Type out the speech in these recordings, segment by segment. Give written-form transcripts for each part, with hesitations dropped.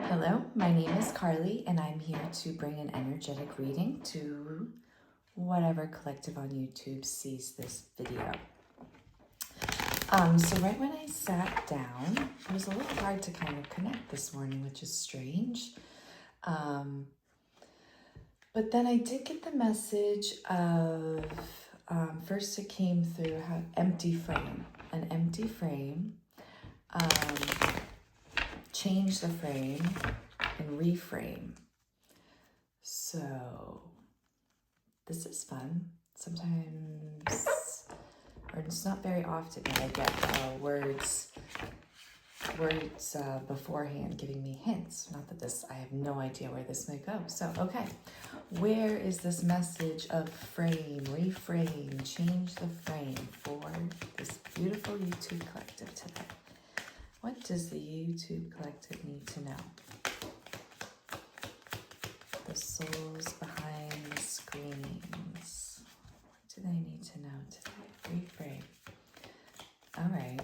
Hello, my name is Carly, and I'm here to bring an energetic reading to whatever collective on YouTube sees this video. So right when I sat down, it was a little hard to kind of connect this morning, which is strange. But then I did get the message of, first it came through an empty frame, change the frame and reframe. So this is fun. Sometimes, or it's not very often that I get words beforehand giving me hints. Not that I have no idea where this may go. So, okay, where is this message of frame, reframe, change the frame for this beautiful YouTube collective today? What does the YouTube collective need to know? The souls behind the screens. What do they need to know today? Reframe. All right.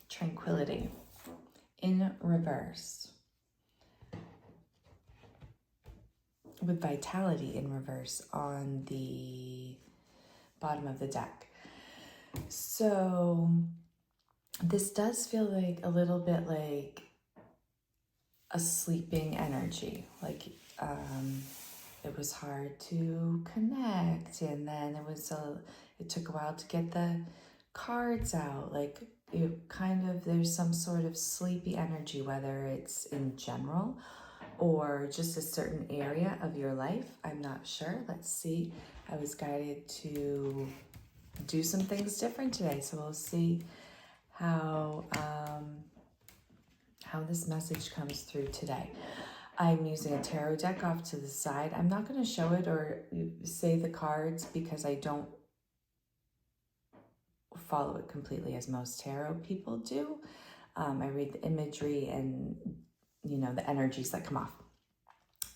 Tranquility in reverse. With vitality in reverse on the bottom of the deck. So this does feel like a little bit like a sleeping energy. Like it was hard to connect, and then it took a while to get the cards out. Like there's some sort of sleepy energy, whether it's in general or just a certain area of your life. I'm not sure. Let's see. I was guided to do some things different today, so we'll see how this message comes through today. I'm using a tarot deck off to the side. I'm not going to show it or say the cards because I don't follow it completely as most tarot people do. I read the imagery and the energies that come off.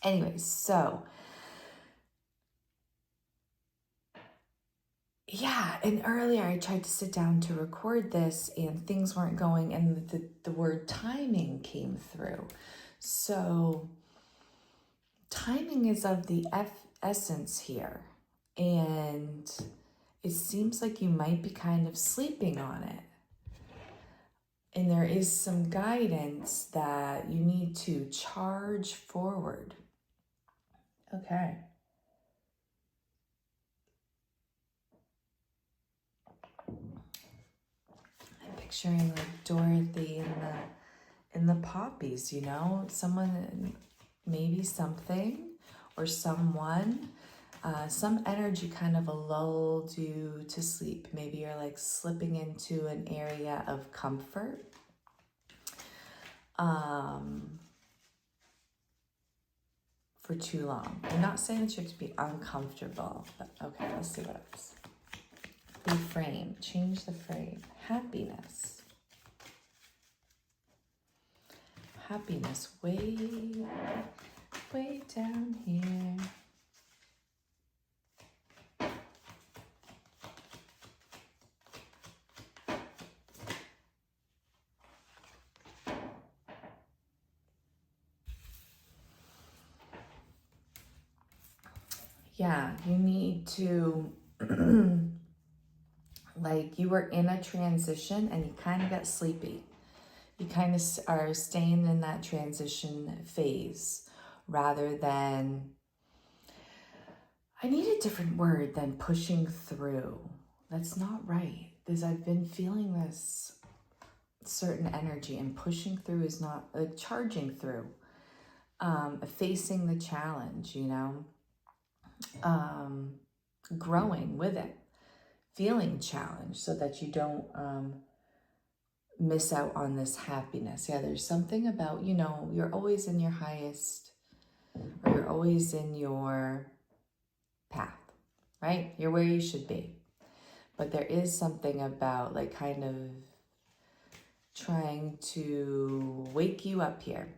Anyways, so yeah, and earlier I tried to sit down to record this and things weren't going, and the word timing came through. So timing is of the essence here, and it seems like you might be kind of sleeping on it. And there is some guidance that you need to charge forward. Okay. Picturing like Dorothy in the poppies, someone, maybe something or someone, some energy kind of lulled you to sleep. Maybe you're like slipping into an area of comfort. For too long. I'm not saying that you have to be uncomfortable, but okay, let's see what else. Reframe, change the frame. Happiness. Happiness way down here. Yeah, you need to like you were in a transition and you kind of got sleepy. You kind of are staying in that transition phase rather than, I need a different word than pushing through. That's not right, because I've been feeling this certain energy, and pushing through is not like charging through, facing the challenge, growing with it, feeling challenged so that you don't miss out on this happiness. Yeah, there's something about, you're always in your highest, or you're always in your path, right? You're where you should be. But there is something about like kind of trying to wake you up here.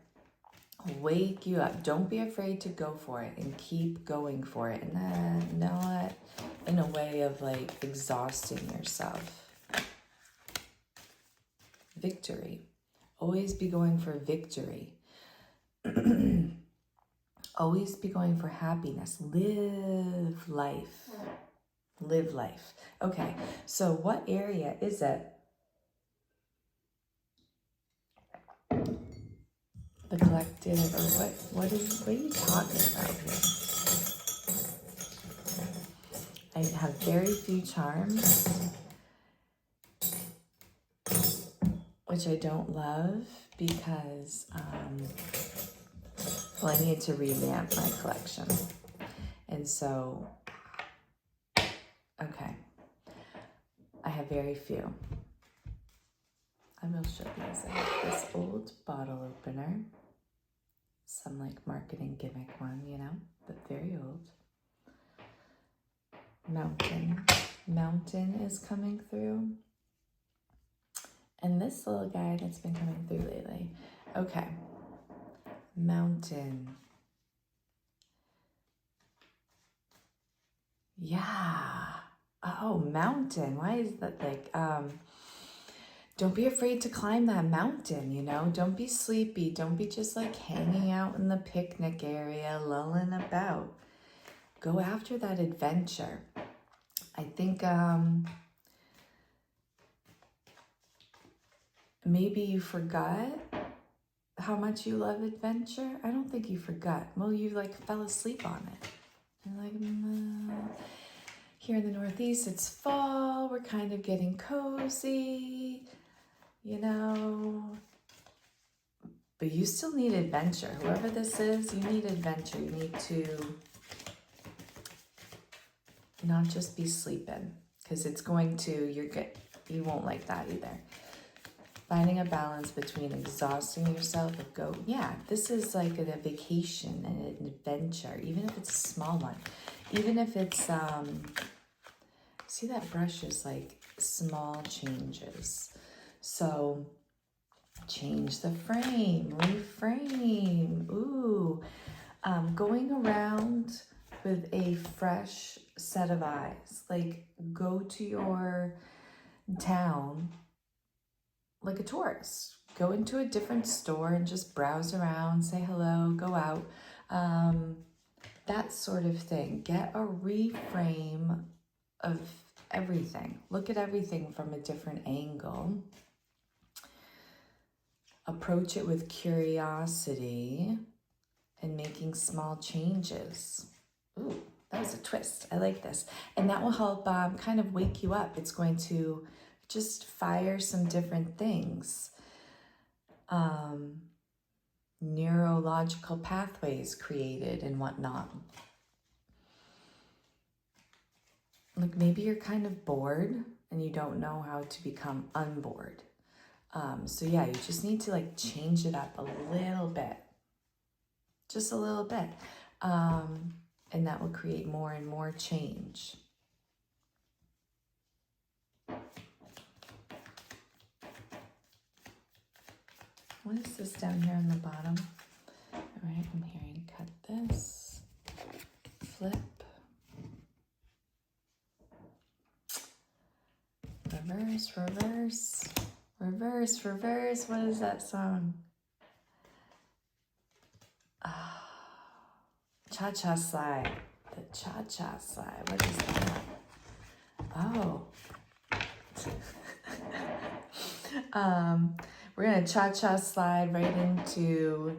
Wake you up. Don't be afraid to go for it and keep going for it. And not in a way of like exhausting yourself. victory. Always be going for victory. Always be going for happiness. Live life. Live life. Okay, so what area is it? The collective, or what are you talking about here? I have very few charms, which I don't love because, well, I need to revamp my collection. And so, okay, I have very few. I will show these. I have this old bottle opener. Some like marketing gimmick one, you know, but very old. Mountain is coming through. And this little guy that's been coming through lately. Okay. Mountain. Yeah. Oh, mountain. Why is that like, don't be afraid to climb that mountain, you know? Don't be sleepy. Don't be just like hanging out in the picnic area, lulling about. Go after that adventure. I think maybe you forgot how much you love adventure. I don't think you forgot. Well, you like fell asleep on it. You're like, here in the Northeast, it's fall. We're kind of getting cozy, you know. But you still need adventure. Whoever this is, you need adventure. You need to not just be sleeping, because it's going to, you won't like that either. Finding a balance between exhausting yourself with this is like a vacation and an adventure, even if it's a small one. Even if it's, see that brush is like small changes. So change the frame, reframe. Ooh, going around with a fresh set of eyes. Like go to your town like a tourist. Go into a different store and just browse around, say hello, go out. That sort of thing. Get a reframe of everything. Look at everything from a different angle. Approach it with curiosity and making small changes. Ooh, that was a twist. I like this. And that will help kind of wake you up. It's going to just fire some different things. Neurological pathways created and whatnot. Like maybe you're kind of bored and you don't know how to become unbored. So yeah, you just need to like change it up a little bit. Just a little bit. And that will create more and more change. What is this down here on the bottom? All right, I'm hearing cut this, flip, reverse, reverse, reverse, reverse. What is that song? Cha-cha slide. The cha-cha slide. What is that? Oh. We're gonna cha-cha slide right into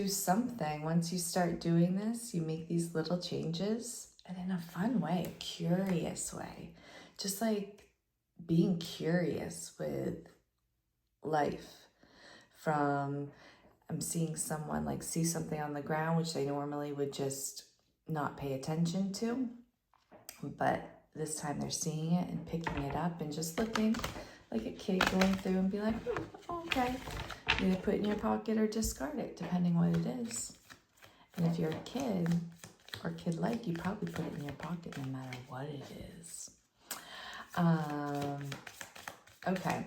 something. Once you start doing this, you make these little changes, and in a fun way, a curious way. Just like being curious with life. From, I'm seeing someone like see something on the ground, which they normally would just not pay attention to. But this time they're seeing it and picking it up and just looking like a kid going through and be like, okay. You either put it in your pocket or discard it, depending what it is. And if you're a kid or kid-like, you probably put it in your pocket no matter what it is. Okay.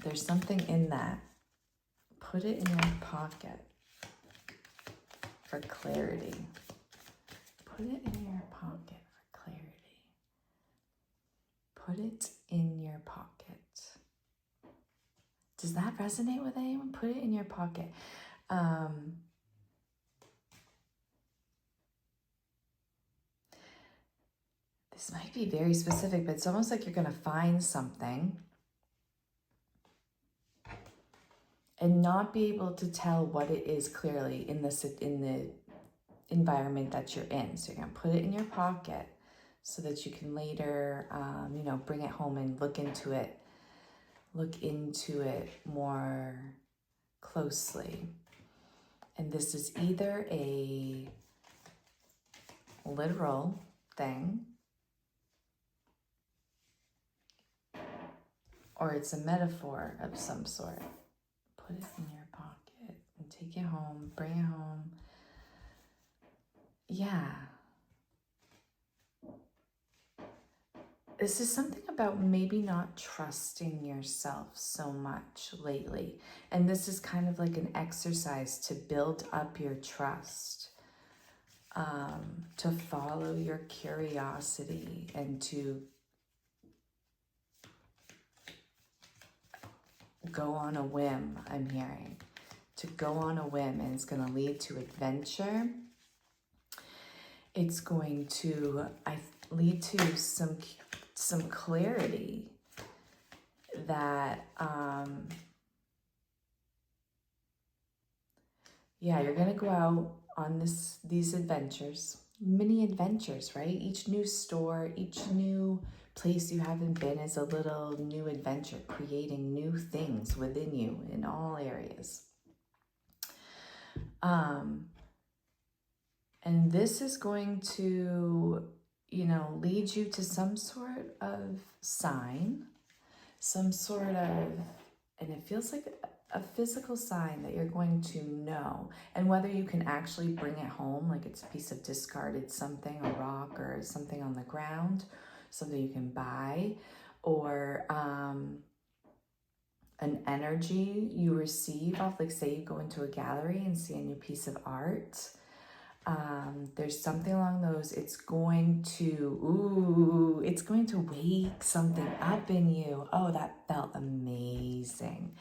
There's something in that. Put it in your pocket for clarity. Put it in your pocket for clarity. Put it in your pocket. Does that resonate with anyone? Put it in your pocket. This might be very specific, but it's almost like you're going to find something and not be able to tell what it is clearly in the environment that you're in. So you're going to put it in your pocket so that you can later, bring it home and look into it more closely. And this is either a literal thing or it's a metaphor of some sort. Put it in your pocket and take it home, bring it home. Yeah. This is something about maybe not trusting yourself so much lately. And this is kind of like an exercise to build up your trust, to follow your curiosity and to go on a whim, I'm hearing. To go on a whim, and it's going to lead to adventure. It's going to lead to some clarity that, you're going to go out on these adventures, mini adventures, right? Each new store, each new place you haven't been is a little new adventure, creating new things within you in all areas. And this is going to, lead you to some sort of sign, and it feels like a physical sign that you're going to know. And whether you can actually bring it home, like it's a piece of discarded something, a rock or something on the ground, something you can buy, or an energy you receive off, like say you go into a gallery and see a new piece of art. There's something along those. It's going to wake something up in you. Oh, that felt amazing.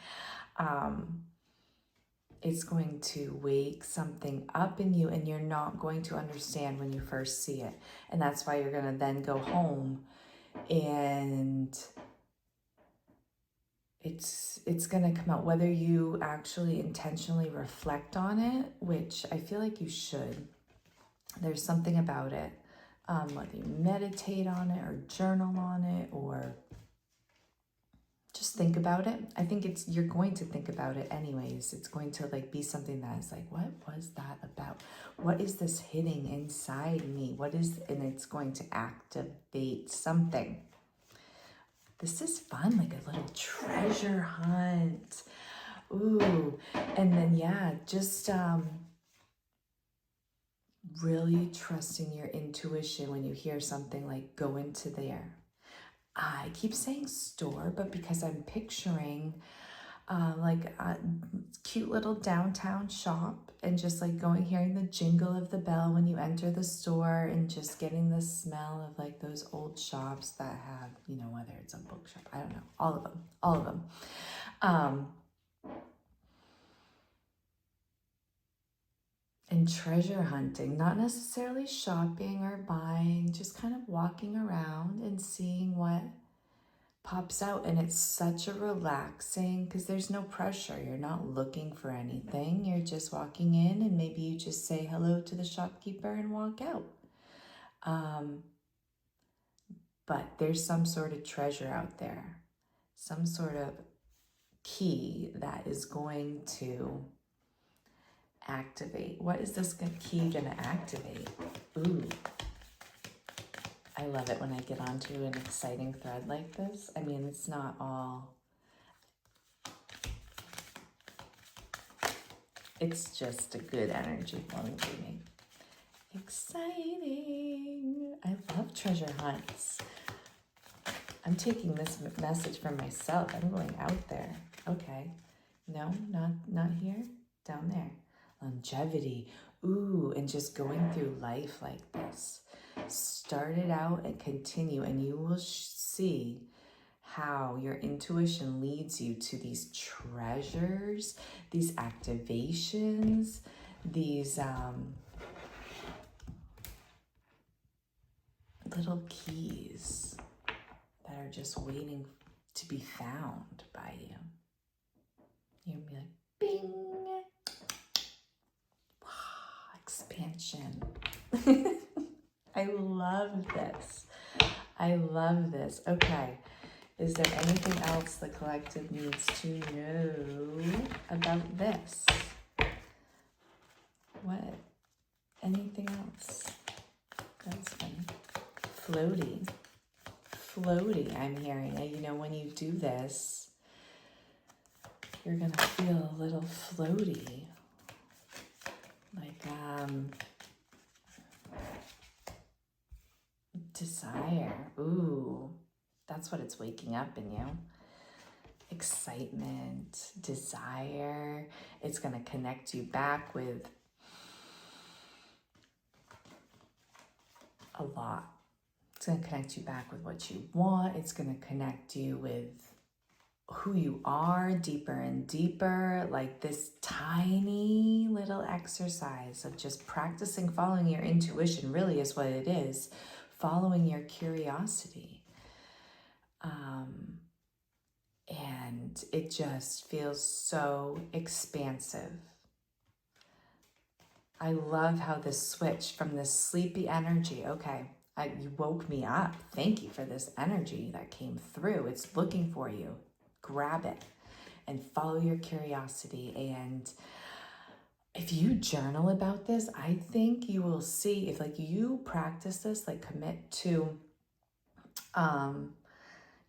It's going to wake something up in you, and you're not going to understand when you first see it. And that's why you're going to then go home and it's going to come out, whether you actually intentionally reflect on it, which I feel like you should. There's something about it, whether you meditate on it or journal on it or just think about it. I think you're going to think about it anyways. It's going to be something that is like, what was that about? What is this hitting inside me? And it's going to activate something. This is fun, like a little treasure hunt. Ooh, and then just really trusting your intuition when you hear something, like go into there. I keep saying store, but because I'm picturing a cute little downtown shop and just hearing the jingle of the bell when you enter the store and just getting the smell of those old shops that have, whether it's a bookshop, I don't know, all of them. And treasure hunting, not necessarily shopping or buying, just kind of walking around and seeing what pops out. And it's such a relaxing, because there's no pressure. You're not looking for anything. You're just walking in, and maybe you just say hello to the shopkeeper and walk out. But there's some sort of treasure out there, some sort of key that is going to activate. What is this key going to activate? Ooh. I love it when I get onto an exciting thread like this. I mean, it's not all... It's just a good energy flowing through me. Exciting. I love treasure hunts. I'm taking this message for myself. I'm going out there. Okay. No, not here. Down there. Longevity. Ooh, and just going through life like this. Start it out and continue, and you will see how your intuition leads you to these treasures, these activations, these little keys that are just waiting to be found by you. You're gonna be like, bing, expansion. I love this. I love this. Okay. Is there anything else the collective needs to know about this? What? Anything else? That's fun. Floaty. Floaty, I'm hearing. You know, when you do this, you're going to feel a little floaty. Like, desire. Ooh, that's what it's waking up in you. Excitement, desire. It's going to connect you back with a lot. It's going to connect you back with what you want. It's going to connect you with who you are deeper and deeper. Like this tiny little exercise of just practicing following your intuition really is what it is. Following your curiosity. And it just feels so expansive. I love how this switch from this sleepy energy, okay, you woke me up. Thank you for this energy that came through. It's looking for you. Grab it and follow your curiosity. And if you journal about this, I think you will see, if like you practice this, like commit to,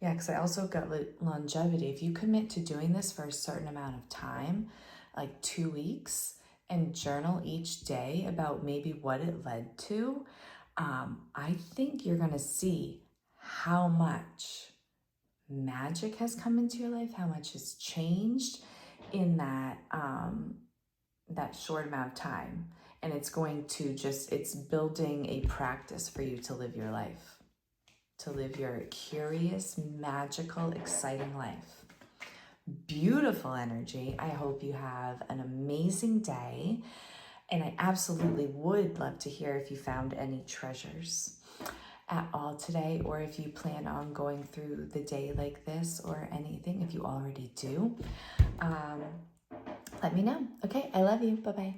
because I also got longevity. If you commit to doing this for a certain amount of time, like 2 weeks, and journal each day about maybe what it led to, I think you're going to see how much magic has come into your life, how much has changed in that that short amount of time. And it's going to it's building a practice for you to live your life, to live your curious, magical, exciting life. Beautiful energy. I hope you have an amazing day. And I absolutely would love to hear if you found any treasures at all today, or if you plan on going through the day like this or anything. If you already do, let me know. Okay, I love you. Bye-bye.